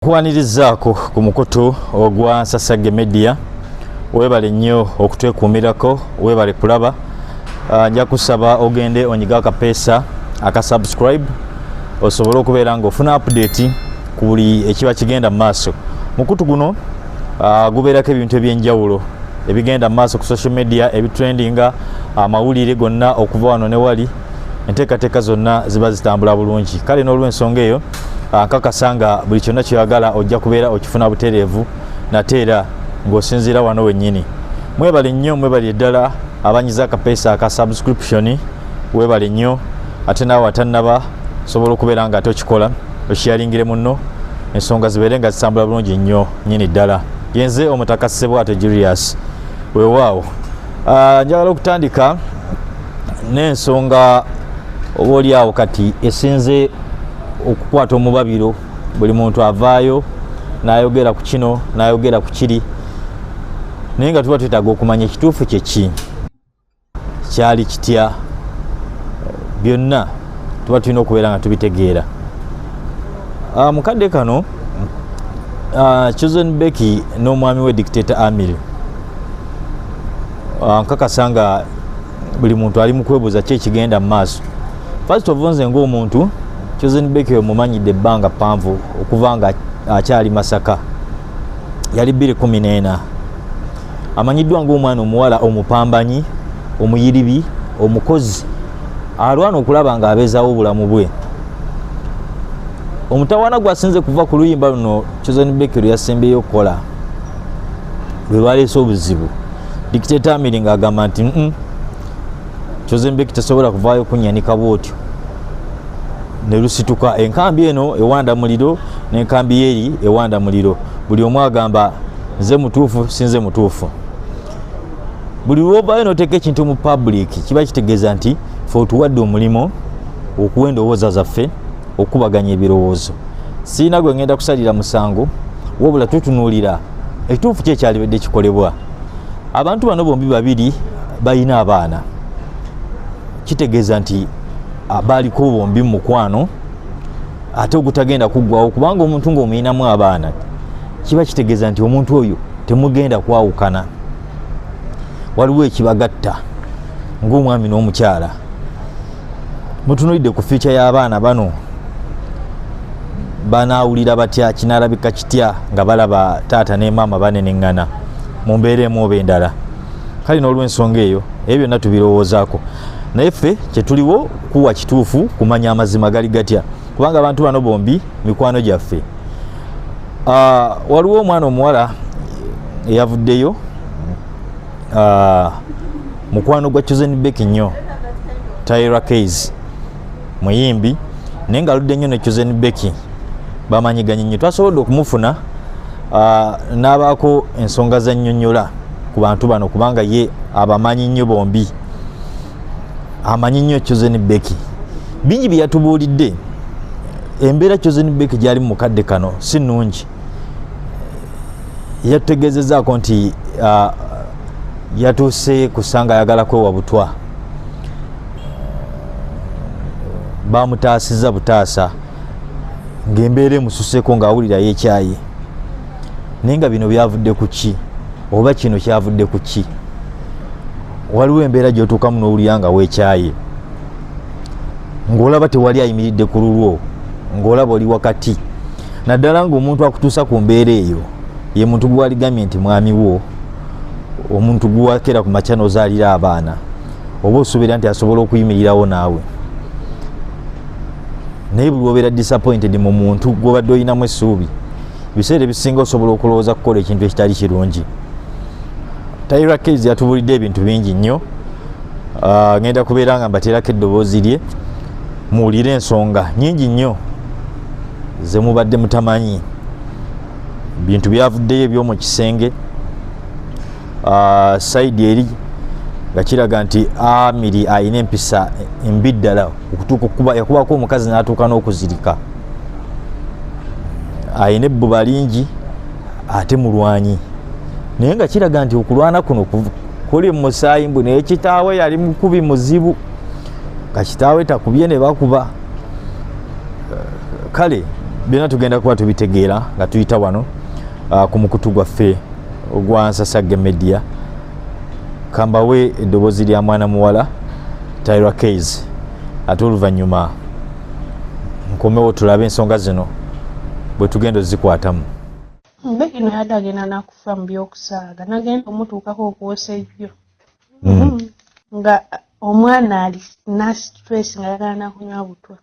Kwanirizaako ku mukutu ogwa Sasage Media webale nnyo okutwekuumirako webale kulaba nja kusaba ogende onyiga akapeesa akasubscribe osobole okubeera ng'ofuna update ku buli ekiba kigenda mu maaso. Mukutu guno gubeerako ebintu ebyenjawulo ebigenda mu maaso ku social media ebitrendinga amawulire gonna okuva wano ne wali enteekateeka zonna ziba zitambula bulungi. Kale n'olw'ensonga eyo nkakasanga buli kyonna kyoyagala ojja kubeera okifuna butereevu nate era ng'osinziira wano wennyini. Mwebale nnyo, mwebale ddala abanyiza akapeesa aka subscription, webale nnyo ate naawe atannaba sobola okubeera nga ate okikola okyaringire munno ensonga zibeere nga zitambula bulungi nnyo nnyini ddala. Yenze Omutaka Ssebwato Julius weewaawo. Njagala okutandika n'ensonga oba oli awo kati esinze okukwata omubabiro. Buli muntu avaayo n'ayogera ku kino n'ayogera ku kiri, naye nga tuba twetaaga okumanya ekituufu kyeki, kyali kitya, byonna tuba tulina okubeera nga tubitegeera. Mu kadde kano Chosen Beki n'omwami we Dictator Amiri nkakasanga buli muntu ali mu kwebuuza ki ekigenda mu maaso. First of all, nze ng'omuntu Chosen Beki omumanyidde ebbanga ppanvu okuva nga akyali Masaka, yali 2014. Amanyiddwa ng'omwana omuwala omupambanyi, omuyiribi, omukozi alwana okulaba nga abeezaawo obulamu bwe. Omutawaana gwasinze kuva ku luyimba luno Chosen Beki lwe yasembeyo okukola lwe baleese obuzibu, Dictator Amiri ng'agamba nti Chosen Beki tasobola kuvaayo kunyanika bwotyo, ne lusituka enkambi eno ewanda muliro n'enkambi yeri ewanda muliro. Buli omu agamba nze mutuufu sinze mutuufu. Buli lw'ovaayo n'oteeka ekintu mu public kiba kitegeeza nti fe otuwadde omulimo okuwa endowooza zaffe, okubaganya ebirowoozo. Siina gwe ngenda kusalira musango, wabula tutunuulira ekituufu kye kyalibadde kikolebwa. Abantu bano bombi babiri balina abaana, kitegeeza nti baaliko bombi mukwano ate ogutagenda kuggwawo, kubanga omuntu ng'omuyinamu abaana kiba kitegeeza nti omuntu oyo temugenda kwawukana, waliwo ekibagatta ng'omwami n'omukyala. Mutunuulidde ku fiica y'abaana bano, banaawulira batya, kinaalabika kitya nga balaba taata ne maama baneneŋŋana mu mbeera emu oba endala. Kale n'olw'ensonga eyo ebyo byonna tubirowoozaako, naye ffe kye tuliwo kuwa kituufu kumanya amazima gali gatya, kubanga abantu bano bombi mikwano gyaffe. Waliwo omwana omuwala eyavuddeyo, mukwano gwa Chosen Beki nnyo, Tyra Keys, muyimbi, naye ng'aludde nnyo ne Chosen Beki bamanyiganye nnyo. Twasobodde okumufuna n'abaako ensonga za nnyonnyola ku bantu bano, kubanga ye abamanyi nnyo bombi, amanyi nnyo Chosen Beki. Bingi bye yatubuulidde, embeera Chosen Beki gy'ali mu kadde kano si nnungi. Yatutegeezezaako nti yatuuse kusanga ayagala kwewa butwa, bamutaasiza butaasa ng'embeera emususeeko ng'awulirayo ekyayi. Naye nga bino byavudde ku ki, oba kino kyavudde ku ki? Waliwo embeera gy'otuukamu n'owulira nga weekyaye, ng'olaba tewali ayimiridde ku lulwo, ng'olaba oli wakati. Naddala ng'omuntu akutuusa ku mbeera eyo ye muntu gwe waligamye nti mwami wo, omuntu gwe wakera ku makya n'ozaalira abaana, oba osuubira nti asobola okuyimirirawo naawe. Naye buli obeera disappointed mu muntu gw'obadde oyinamu essuubi, ebiseera ebisinga osobola okulowooza kukola ekintu ekitali kirungi. Tyra Keys yatubuulidde ebintu bingi nnyo, ngenda kubeera nga mbateerako eddoboozi lye muwulire ensonga nnyingi nnyo ze mubadde mutamanyi. Bintu byavuddeyo eby'omu kisenge, sayidi eri nga kiraga nti Amiri ayina empisa embi ddala okutuuka okuba yakubako omukazi n'atuuka n'okuzirika. Ayina ebbuba lingi ate mulwanyi, naye nga kiraga nti okulwana kuno kuli mu musaayi mbu, naye kitaawe yali mukubi muzibu, nga kitaawe takubye ne bakuba. Kale byonna tugenda kuba tubitegeera nga tuyita wano ku mukutu gwaffe ogwa Nsasagge Media. Kambawe eddoboozi lya mwana muwala Tyra Keys, ate oluvannyuma nkomewo tulabe ensonga zino bwe tugenda ozikwatamu. Becky no yadagenda nakufa mu by'okusaaga nagenda omutuukako okwosa ejjo nga omwana ali stress nga ayagala nakunywa butwa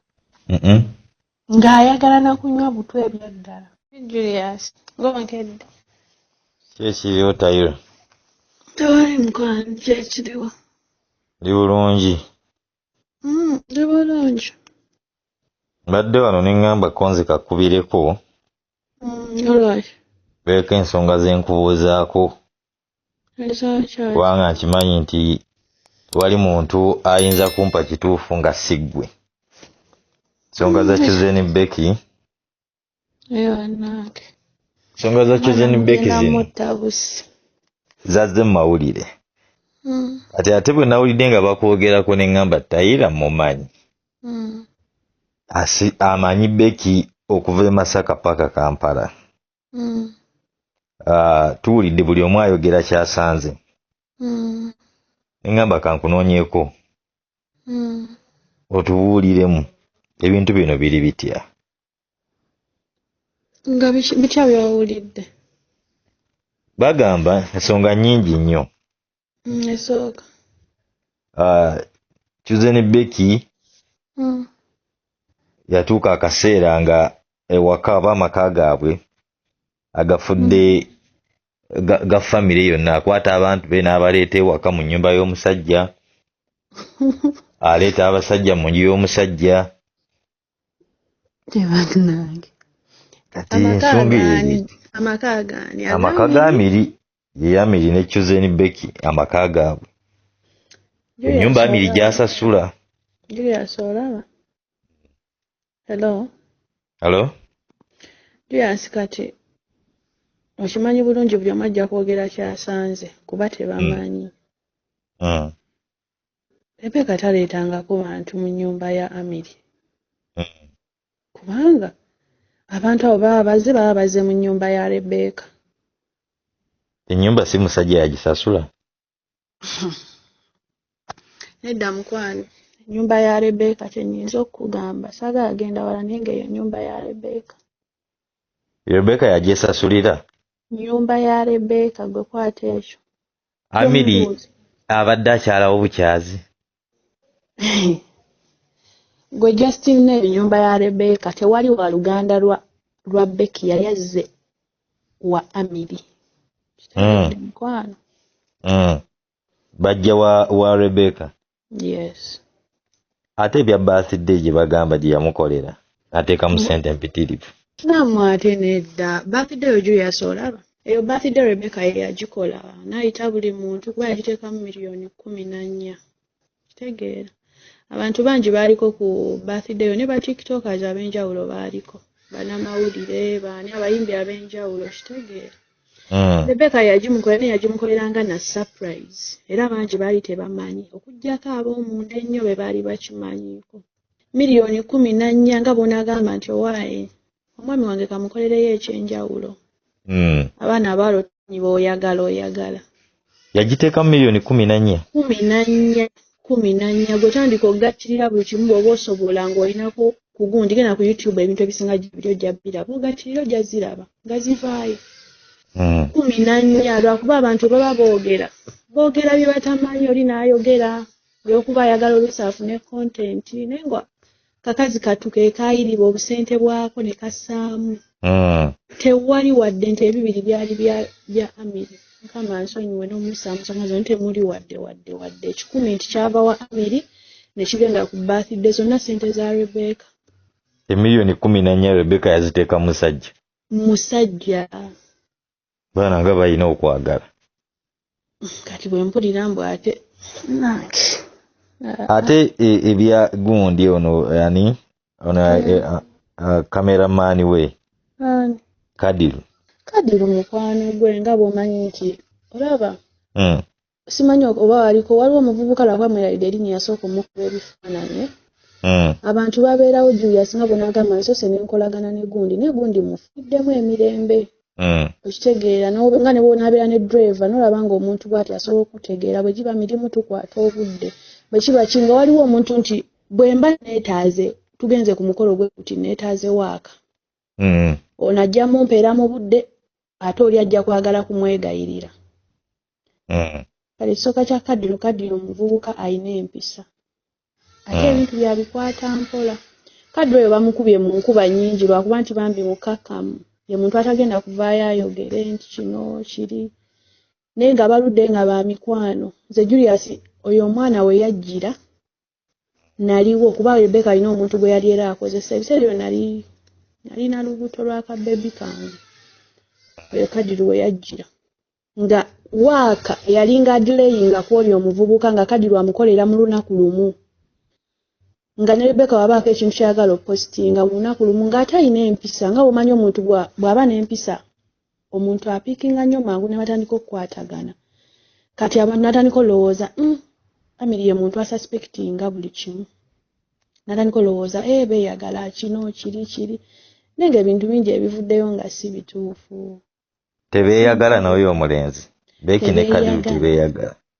ng'ayagala nakunywa butwa ebyaddala. Julius ng'onkedde kyekiriwo Tyra? tewali mukwano kyekiriwo. Ndi bulungi. Ndi bulungi. Mbadde wano ne ŋŋamba konzi kakubireko Olwaki? beeko ensonga ze nkubuuzaako kubanga nkimanyi nti wali muntu ayinza kumpa kituufu nga siggwe. Ensonga za Chosen Becky. Ensonga za Chosen Becky zino zazze mu mawulire. Ate bwe nawulidde nga bakwogerako ne ŋŋamba Tyra mumanyi. Amanyi Becky okuva e Masaka paka Kampala. Tuwulidde buli omu ayogera kyasanze. Ngamba kankunoonyeko otubuuliremu ebintu bino biri bitya. Nga bitya byawulidde? Bagamba ensonga nnyingi nnyo. Esooka Chosen Becky yatuuka akaseera nga ewaka aba amaka gaabwe agafudde ga famire yonna, akwata abantu be n'abaleeta ewaka mu nnyumba y'omusajja aleeta abasajja mu nju y'omusajja. Kati ensonga eri amaka ga Amiri ye Amiri ne Chosen Becky amaka gaabwe ennyumba Amiri gy'asasula. Julius olaba? Hello? Julius kati okimanyi bulungi buli omu ajja kwogera kyasanze kuba tebamanyi. Rebecca taleetangako bantu mu nnyumba ya Amiri kubanga abantu abo baba baze mu nnyumba ya Rebecca. Ennyumba si musajja yagisasula? Nedda mukwano, ennyumba ya Rebecca kyenyinza okugamba saagala agenda wala naye ng'eyo ennyumba ya Rebecca. Rebecca yagyesasulira? Nnyumba ya Rebecca gwe kwata ekyo. Amiri abadde akyalawo bukyazi. Gwe Justin ne ennyumba ya Rebecca tewali wa luganda lwa Becky yali azze wa Amiri. Mukwano. Bajja wa Rebecca? Yes. Ate ebya birthday gye bagamba gye yamukolera ateekamu ssente mpitirivu. Namu ate nedda birthday oyo Julius olaba? Eyo birthday Rebecca ye yagikola n'ayita buli muntu kuba yagiteekamu miliyoni 14. Kitegeera. Abantu bangi baaliko ku birthday ne ba tiktokers ab'enjawulo baaliko. Bannamawulire, baani abayimbi ab'enjawulo kitegeera. Rebecca yagimukoleranga na surprise era bangi baali tebamanyi okuggyako ab'omunda ennyo be baali bakimanyiiko. Miliyoni 14 nga bonagamba nti owaaye omwami wange kamukolereyo ekyenjawulo. Abaana abalonyi b'oyagala. Yagiteekamu miliyoni 14? 14 gwetandika okugattirira buli kimu bw'oba osobola ng'olinako ku gundi genda ku YouTube ebintu ebisinga biri ojja biraba ogattirira ojja ziraba nga zivaayo. 14 lwakuba abantu baba boogera bye batamanyi oli n'ayogera olw'okuba ayagala oluusi afune content naye nga kakazi katuke kaayiriba obusente bwako ne kassaamu. Tewali wadde nti ebibiri byali bya Amiri. Nkama nsonyiwe n'omusaamusanga zonna temuli wadde 10 nti kyava wa Amiri ne kigenda ku birthday zonna ssente za Rebecca. Emiliyoni 14 Rebecca yaziteeka musajja. Baana nga balina okwagala. Kati bwe mpulira mbu ate ebya gundi ono yani ono cameraman we Kadiru mukwano gwe nga bw'omanyi nti olaba simanyi oba waliwo omuvubuka lwakwamwera erinnya yasooka omukuba ebifaananyi abantu babeerawo Julius nga bonagamba nsose nenkolagana negundi mufuddemu emirembe okitegeera nga ne bwonabeera ne driver nolaba nga omuntu bw'ati asobola okutegeera bwe giba mirimu tukwata obudde bwe kiba kinga waliwo omuntu nti bwe mba neetaaze tugenze ku mukolo gwe kuti neetaaze waaka ono ajjamu mpeera mu budde ate oli ajja kwagala kumwegayirira kale ekisooka kya Kadiro omuvubuka alina empisa ate ebintu byabikwata mpola. Kadiro oyo bamukubye mu nkuba nnyingi lwakuba nti bambi mukakamu ye muntu atagenda kuvaayo ayogere nti kino kiri naye nga baludde nga ba mikwano. Nze Julius oyo omwana we yajjira naliwo kuba Rebecca alina omuntu gwe yali era akozesa ebiseera ebyo nalina lubuto lwa kabebi kange oyo Kadiro we yajjira nga waaka yalinga delayinga kwoli omuvubuka nga Kadiro amukolera mu lunaku lumu nga ne Rebecca wabaako ekintu kyagala opositinga mu lunaku lumu ng'ate alina empisa nga bw'omanyi omuntu bw'aba n'empisa omuntu apiikinga nnyo mangu ne batandika okukwatagana kati abantu natandika olowooza family ye muntu asuspectinga buli kimu natandika olowooza beeyagala kino kiri naye ng'ebintu bingi ebivuddeyo nga si bituufu. Tebeeyagala n'oyo omulenzi Becky ne Kadiro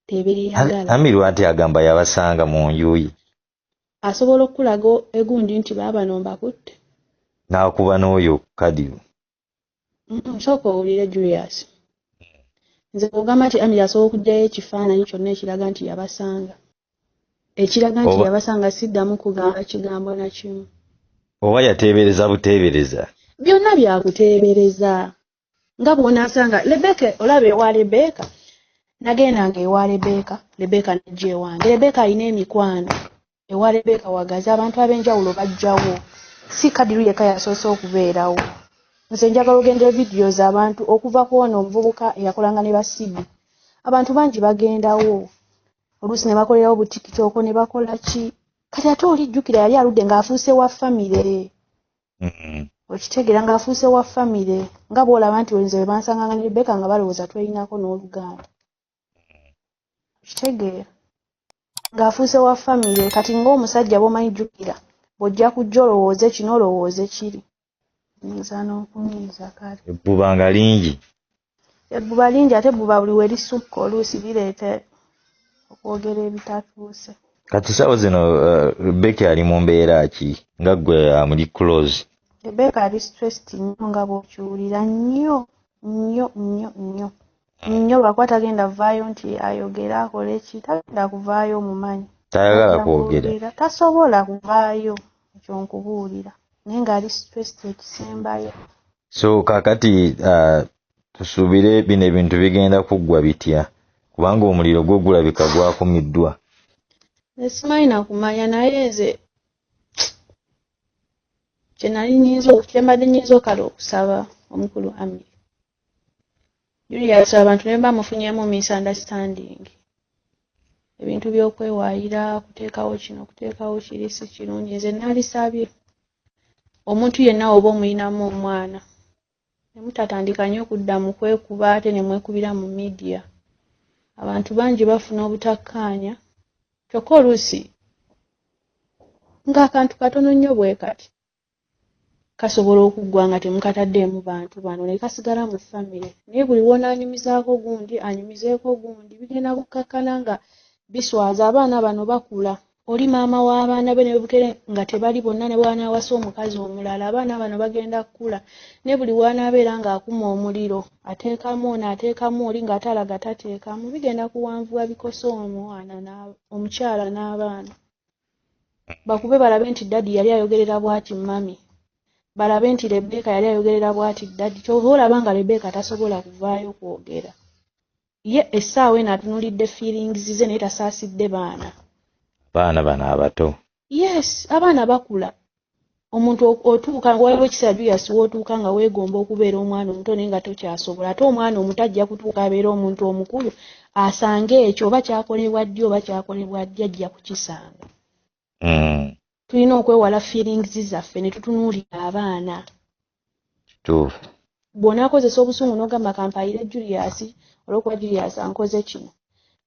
tebeeyagala. Amirwa nti agamba yabasanga mu njuyi asobola okulaga egundi nti baaba nombakutte n'akuba n'oyo Kadiro. Sooka owulire Julius nze kugamba nti Amiri asobola okuggyayo ekifaananyi kyonna ekiraga nti yabasanga ekiraga nti yabasanga siddamu kugamba kigambo na kimu oba yateebereza buteebereza byonna byakuteebereza nga bw'onaasanga Rebecca olaba ewa Rebecca nagendanga ewa Rebecca najja ewange Rebecca alina emikwano ewa Rebecca wagaze abantu ab'enjawulo bajjawo si Kadiro yekka yasoose okubeerawo. Nze njagala ogendera videos abantu okuva ku ono omuvubuka eyakolanga ne basibi abantu bangi bagendawo oluusi ne bakolerawo butikitoko ne bakola ki kati ate olijjukira yali aludde ng'afuuse wa famire okitegeera ng'afuuse wa famire nga bw'olaba nti nze bwe bansanganga ne Rebecca nga balowooza twelinako n'oluganda okitegeera ng'afuuse wa famire kati ng'omusajja bw'omanyi jjukira bw'ojja kujja olowooze kino olowooze kiri nza n'okunyiiza kale ebbuba nga lingi ebbuba lingi ate ebbuba buli we lisukka oluusi bireeta okwogera ebitatuuse. Kati sawo zino Rebecca ali mu mbeera ki nga ggwe amuli close? Rebecca ali stressed nnyo nga bw'okiwulira nnyo lwakuba tagenda vaayo nti ayogera akole eki tagenda kuvaayo omumanyi tayagala kwogera tasobola kuvaayo ekyo nkubuulira naye ng'ali stressed ekisembayo. So kakati tusuubire bino ebintu bigenda kuggwa bitya kubanga omuliro gwo gulabika gwakumiddwa? Simanyi nakumanya naye nze kyembadde nnyinza okala okusaba omukulu Amiri Julius abantu ne bamufunyemu misunderstanding ebintu by'okwewaayira kuteekawo kino kuteekawo kiri si kirungi nze naalisabye omuntu yenna oba omuyinamu omwana ne mutatandika nnyo okudda mu kwekuba ate ne mwekubira mu media abantu bangi bafuna obutakkaanya kyokka oluusi ng'akantu katono nnyo bwe kati kasobola okuggwa nga temukataddeemu bantu bano ne kasigala mu famire naye buli w'onaanyumizaako gundi anyumizeeko gundi bigenda kukkakkana nga biswaza abaana bano bakula oli maama w'abaana be ne bukere nga tebali bonna ne bw'anaawasa omukazi omulala abaana bano bagenda kukula ne buli w'anaabeera ng'akuma omuliro ateekamu ono ateekamu oli ng'atalaga tateekamu bigenda kuwanvuwa bikosa omwana omukyala n'abaana bakube balabe nti daddi yali ayogerera bw'ati mami balabe nti Rebecca yali ayogerera bw'ati daddi kyova olaba nga Rebecca tasobola kuvaayo kwogera ye essaawa eno atunulidde feelings ze naye tasaasidde baana bano abato. Yes, abaana bakula omuntu otuuka waliwo ekiseera Julius w'otuuka nga weegomba okubeera omwana omuto naye nga tokyasobola ate omwana omuto ajja kutuuka abeera omuntu omukulu asange ekyo oba kyakolebwa ddi oba kyakolebwa ddi ajja kukisanga. Tulina okwewala feelings zaffe ne tutunuulira abaana. Kituufu. Bw'onaakozesa obusungu n'ogamba kampayire Julius olw'okuba Julius ankoze kino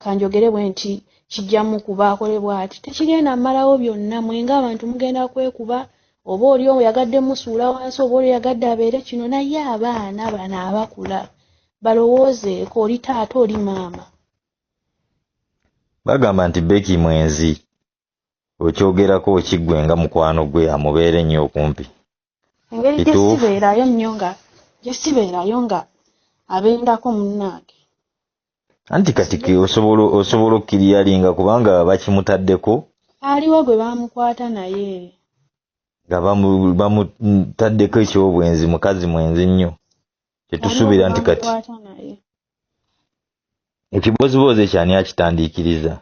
kanjogere bwe nti kijjamu kuba akolebwa ati tekigenda mmalawo byonna mwenga abantu mugenda kwekuba oba oli oyagadde musuula wansi oba oli oyagadde abeere kino naye abaana bano abakula balowoozeeko oli taata oli maama. Bagamba nti Becky mwenzi okyogerako okiggwe nga mukwano gwe amubeere ennyo okumpi. Engeri gye sibeerayo nga abendako munnange. Anti kati osobola okkiriyalinga kubanga bakimutaddeko. Aliwo gwe bamukwata naye. Nga bamutaddeko ekyobwenzi mukazi mwenzi nnyo. Tetusuubira nti kati. Ekibozibozi ekyani akitandiikiriza.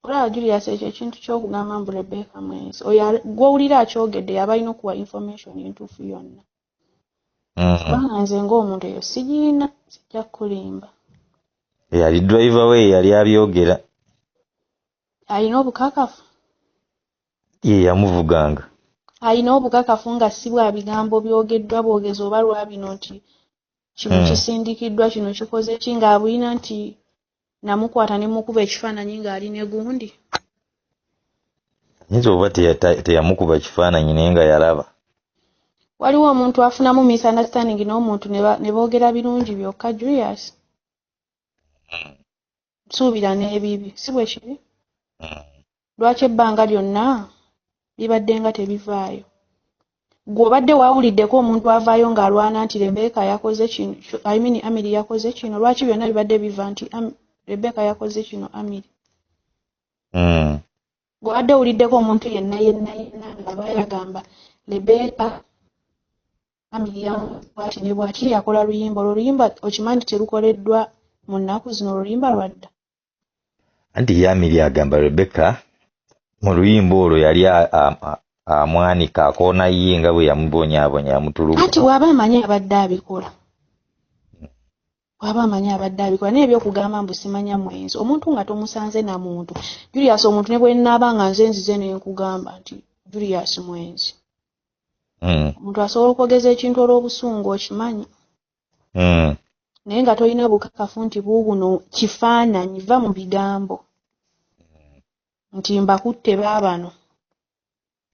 Olaba Julius ekyo ekintu ky'okugamba mbu Rebecca mwenzi. Oyo gw'owulira akyogedde yaba alina okuwa information entuufu yonna. Kubanga nze ng'omuntu eyo sigiina sijja kulimba. Yali driver we yali abyogera. Alina obukakafu? Ye yamuvuganga. Alina obukakafu nga si bwa bigambo byogeddwa bwogezi oba lwa bino nti kino kisindikiddwa kino kikoze ki ng'abulina nti namukwata ne mukuba ekifaananyi ng'ali ne gundi. Yinza oba teyamukuba kifaananyi naye nga yalaba. Waliwo omuntu afunamu misunderstanding n'omuntu ne boogera birungi byokka Julius. Suubira n'ebibi si bwe kiri. Lwaki ebbanga lyonna bibadde nga tebivaayo. Gwe obadde waawuliddeko omuntu avaayo ng'alwana nti Rebecca yakoze kino, Amiri yakoze kino, lwaki byonna bibadde biva nti Rebecca yakoze kino Amiri. Gwe obadde owuliddeko omuntu yenna nga bayagamba Rebecca Amiri bw'ati ne bw'ati yakola luyimba. Olwo oluyimba okimanyi nti terukoleddwa mu nnaku zino oluyimba lwadda. Anti Amiri agamba Rebecca mu luyimba olwo yali amwanika akoona ye nga bwe yamubonyaabonya amutulugunya. Anti waba amanyi abadde abikola. Naye ebyokugamba mbu simanya mwenzi. Omuntu nga tomusanze na muntu. Julius omuntu ne bwe nnaaba nga nzize ne nkugamba nti Julius mwenzi. Omuntu asobola okwogeza ekintu olw'obusungu okimanyi. Naye nga tolina bukakafu nti buubuno kifaananyi va mu bigambo. Nti mbakutte baabano.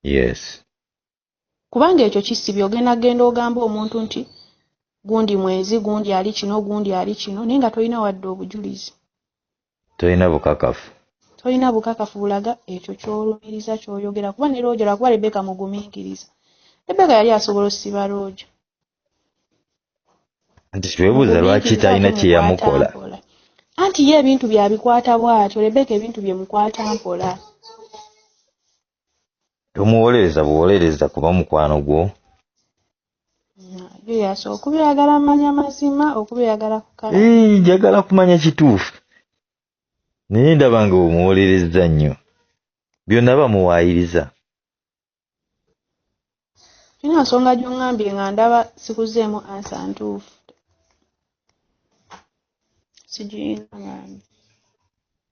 Yes. Kubanga ekyo kisibye ogenda ogamba omuntu nti gundi mwenzi, gundi ali kino, gundi ali kino, naye nga tolina wadde obujulizi. Tolina bukakafu bulaga ekyo ky'olumiriza ky'oyogera. Kuba ne Roger akuba Rebecca mugumiikiriza. Rebecca yali asobola osiba Roger. Anti twebuuza lwaki talina kye yamukola. Anti ye ebintu byabikwata bw'atyo, Rebecca ebintu bye mukwata mpola. Tomuwolereza buwolereza kuba mukwano gwo. Julius okubyagala manya mazima okubyagala kukala. Njagala kumanya kituufu. Naye ndaba nga omuwolereza nnyo. Byonna bamuwaayiriza. Kino nsonga gy'ongambye nga ndaba sikuzeemu ansa ntuufu.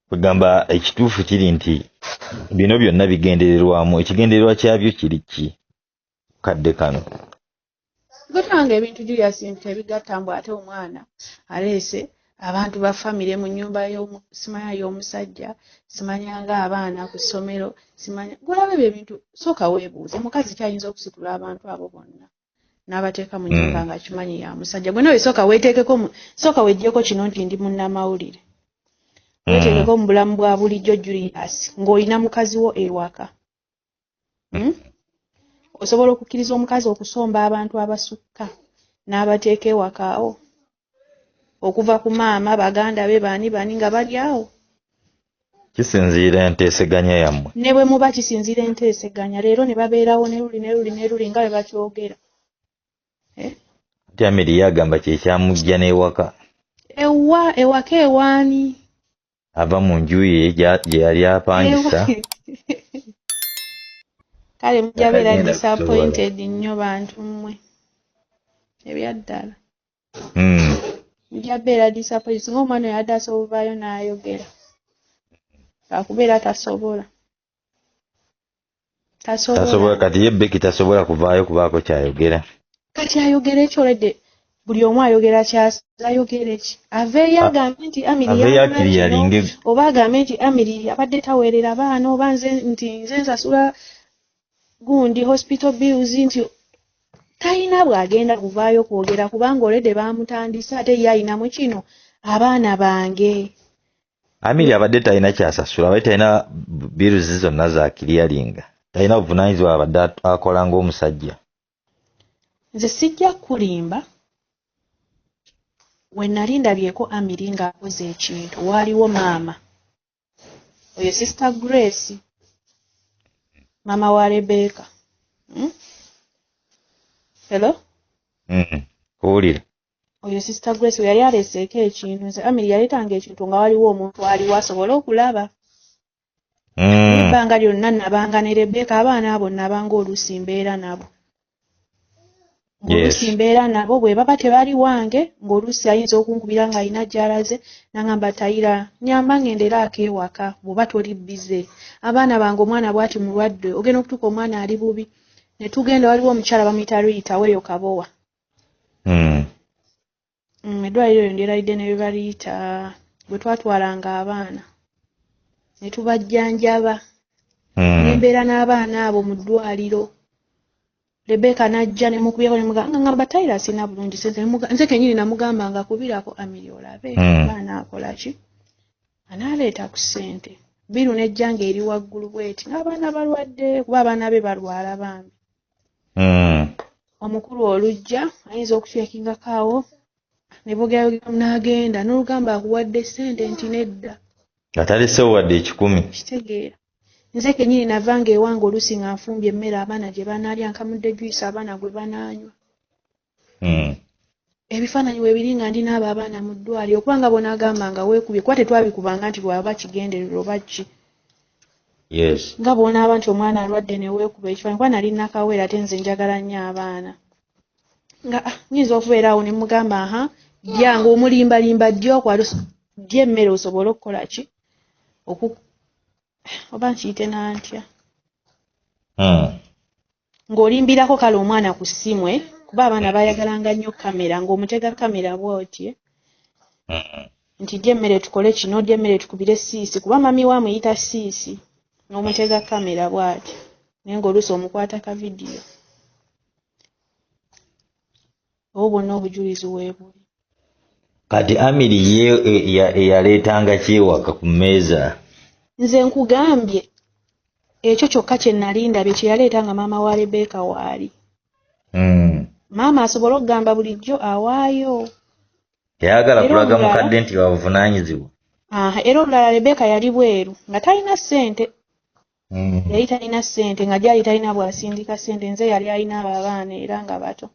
Kugamba ekituufu kiri nti bino byonna bigendererwamu. Ekigendererwa kyabyo kiri ki? Kadde kano. Gutanga ebintu Julius tebigatta mbu ate omwana aleese abantu ba famire mu nnyumba simanya y'omusajja, simanya ng'abaana ku ssomero, simanya. Gwolaba ebyo ebintu sooka weebuuze mukazi kyayinza okusitula abantu abo bonna. N'abateeka mu nnyumba nga kimanyi ya musajja. Gwe nawe sooka weggyeko kino nti ndi munnamawulire. Weeteekeko mu bulamu bwa bulijjo Julius ng'olina mukazi wo ewaka. Osobola okukkiriza omukazi okusomba abantu abasukka n'abateeka ewakaawo. Okuva ku maama baganda be bani nga bali awo. Kisinziira enteeseganya yammwe. Ne bwe muba kisinziira enteeseganya leero ne babeerawo ne luli nga bwe bakyogera. Ati Amiri yagamba kye kyamujja n'ewaka. Ewaka ewaani. Ava mu nju ye gye yali apangisa. Kale mujja beera disappointed nnyo bantu mmwe. Ebyaddala. Mujja beera disappointed. Singa omwana oyo adde asobovaayo n'ayogera. Akubeera tasobola. Kati ye Becky tasobola kuvaayo kubaako kyayogera. Kati ayogera ekyoledde buli omu ayogera kyayogera eki aveeyo agambe nti yalinge oba agambe nti Amiri abadde taweerera baana oba nze nsasula gundi hospital bills nti talina bw'agenda kuvaayo kwogera kubanga olede baamutandise ate ye ayinamu kino abaana bange. Amiri abadde talina kyasasula abadde talina bills zonna za kiriyalinga talina buvunaanyizibwa abadde akola ng'omusajja. Nze sijja kulimba we nali ndabyeko Amiri ng'akoze ekintu waaliwo maama oyo sister Grace maama wa Rebecca. Hello? Kuwulira. Oyo sister Grace yali aleeseeko ekintu nze Amiri yaleetanga ekintu nga waliwo omuntu aliwo asobole okulaba. Ebbanga lyonna nabanga ne Rebecca abaana abo nabanga oluusi mbeera nabo. Ng'oluusi mbeera nabo bwe baba tebali wange ng'oluusi ayinza okunkubira ng'alina gy'alaze n'angamba Tayira nyamba ngendera ak'ewaka bw'oba toli bize. Abaana bange omwana bw'ati mulwadde ogenda okutuuka omwana ali bubi. Ne tugenda waliwo omukyala bamuyita Rita weeyo Kabowa. Eddwaliro eryo ndyerayidde ne bye baliyita bwe twatwalanga abaana ne tubajjanjaba nembeera n'abaana abo mu ddwaliro. Rebecca n'ajja ne mukubyeko ne mugamba Tayira sina bulungi sente nze kennyini namugamba nga kubirako Amiri olabe abaana akola ki anaaleeta ku ssente biru nejja ng'eri waggulu bweti ng'abaana balwadde kuba abaana be balwala bambi. Omukulu olujja ayinza okukyekingako awo ne boogera n'agenda n'olugamba akuwadde ssente nti nedda. Atalese wadde 10. Kitegeera. Nze kennyini navanga ewange oluusi nga nfumbye emmere abaana gye banaalya nkamudde juice abaana gwe banaanywa. Ebifaananyi we biri nga ndina abo abaana mu ddwaliro kubanga bonaagamba nga weekubye kuba tetwabikubanga nti lwaba kigendererwa oba ki. Nga bw'onaaba nti omwana alwadde ne weekuba ekifaananyi kuba nali nakawera ate nze njagala nnyo abaana. Nga nyinza okubeera awo ne mugamba jjanga omulimbalimba jja jja emmere osobole okukola ki oba nkiyite nantya. Ng'olimbirako kale omwana ku ssimu kuba abaana bayagalanga nnyo kamera ng'omutega kamera bw'oti nti jja emmere tukole kino jja emmere tukubire siisi kuba mami we amuyita siisi n'omutega kamera bw'ati naye ng'oluusi omukwata ka vidiyo. Obwo bwonna obujulizi weebuli. Kati Amiri ye yaleetanga kyewaka ku mmeeza. Nze nkugambye ekyo kyokka kye nali ndabye kye yaleeta nga maama wa Rebecca waali. Maama asobola okugamba bulijjo awaayo. Yayagala kulaga mukadde nti wabuvunaanyizibwa. Era olulala Rebecca yali bweru nga talina ssente. Yali talina ssente nga gyali talina bw'asindika ssente nze yali alina abo abaana era nga bato.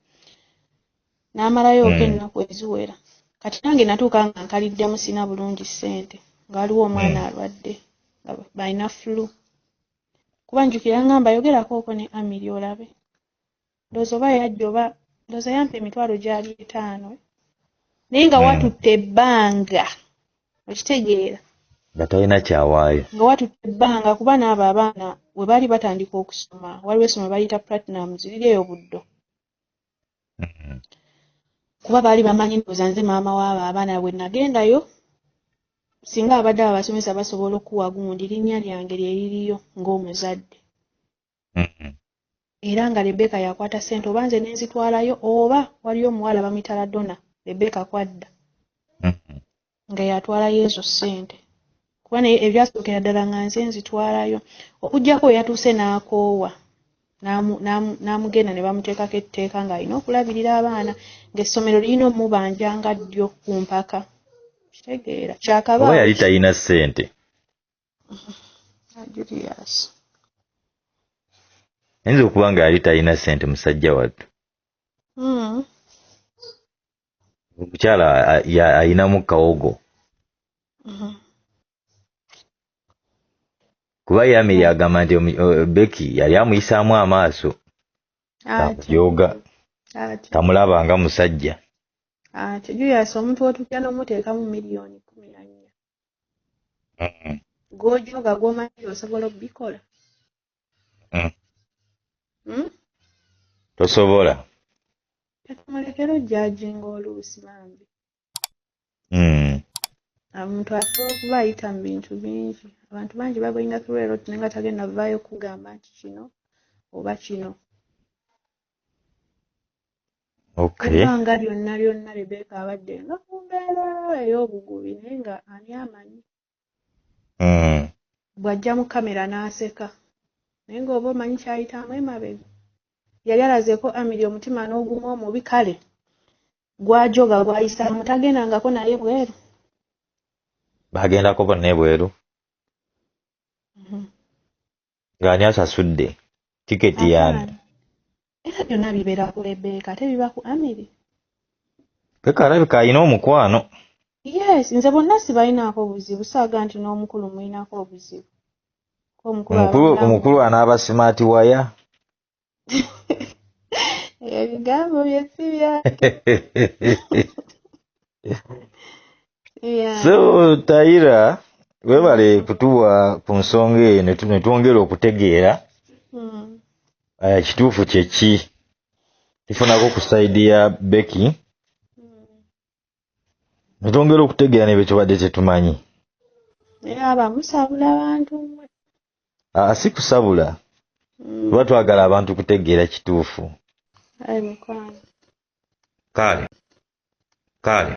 N'amalayo ennaku eziwera. Kati nange natuuka nga nkaliddemu sina bulungi ssente nga waliwo omwana alwadde nga balina flu. Kuba njukira ngamba yogerako okwo ne Amiri olabe. Ndowooza oba yajja oba ndowooza yampa emitwalo gyali 5 naye nga watutte ebbanga okitegeera. Nga talina kyawaayo. Nga watutte ebbanga kuba n'abo abaana we baali batandika okusoma waliwo essomero baliyita Platinums liri eyo Buddo. Kuba baali bamanyi ndowooza nze maama w'abo abaana bwe nagendayo singa abadde abasomesa basobola okuwa gundi linnya lyange lye liriyo ng'omuzadde. Era nga Rebecca yakwata ssente oba nze ne nzitwalayo oba waliyo omuwala bamuyita Donna Rebecca kwadda nga yatwalayo ezo ssente. Kuba naye ebyasookera ddala nga nze nzitwalayo okuggyako yatuuse n'akoowa n'amugenda ne bamuteekako etteeka ng'alina okulabirira abaana ng'essomero lirina omubanja nga ddyo ku mpaka. Kitegeera kyakaba oba yali talina ssente. Julius ayinza okuba nga yali talina ssente musajja wattu. Omukyala ayinamu kawogo. Kuba Amiri agamba nti Becky yali amuyisaamu amaaso yoga tamulaba nga musajja. Julius omuntu otupya n'omuteekamu miliyoni 14 gw'ojoga gw'omanyi osobola okubikola. Tosobola. Katumulekera ojjajinga oluusi bambi. Omuntu asobola okuba ayita mu bintu bingi. Abantu bangi babalina tulwero naye nga tagenda vaayo kugamba nti kino oba kino. Ebbanga lyonna lyonna Rebecca abadde nga ku mbeera ey'obugubi naye nga ani amanyi. Bw'ajja mu kamera n'aseka naye ng'oba omanyi kyayitamu emabega. Yali alazeeko Amiri omutima n'oguma omubi kale gwajoga gwayisaamu tagendangako naye bweru. Bagendako bonna ebweru. Ng'ani asasudde tiketi yani. Era byonna bibeera ku Rebecca tebiba ku Amiri. Rebecca alabika alina omukwano. Yes, nze bonna sibalinaako obuzibu saaga nti n'omukulu mulinaako obuzibu. Omukulu anaaba simaati waya. Ebigambo bye si byake. So Taira webale kutuwa ku nsonga eyo ne twongera okutegeera kituufu kyeki tufunako ku sayidi ya Becky ne twongera okutegeera ne bye tubadde tetumanyi. Era abamusabula abantu mmwe. Si kusabula tuba twagala abantu kutegeera kituufu. Ayi mukwano. Kale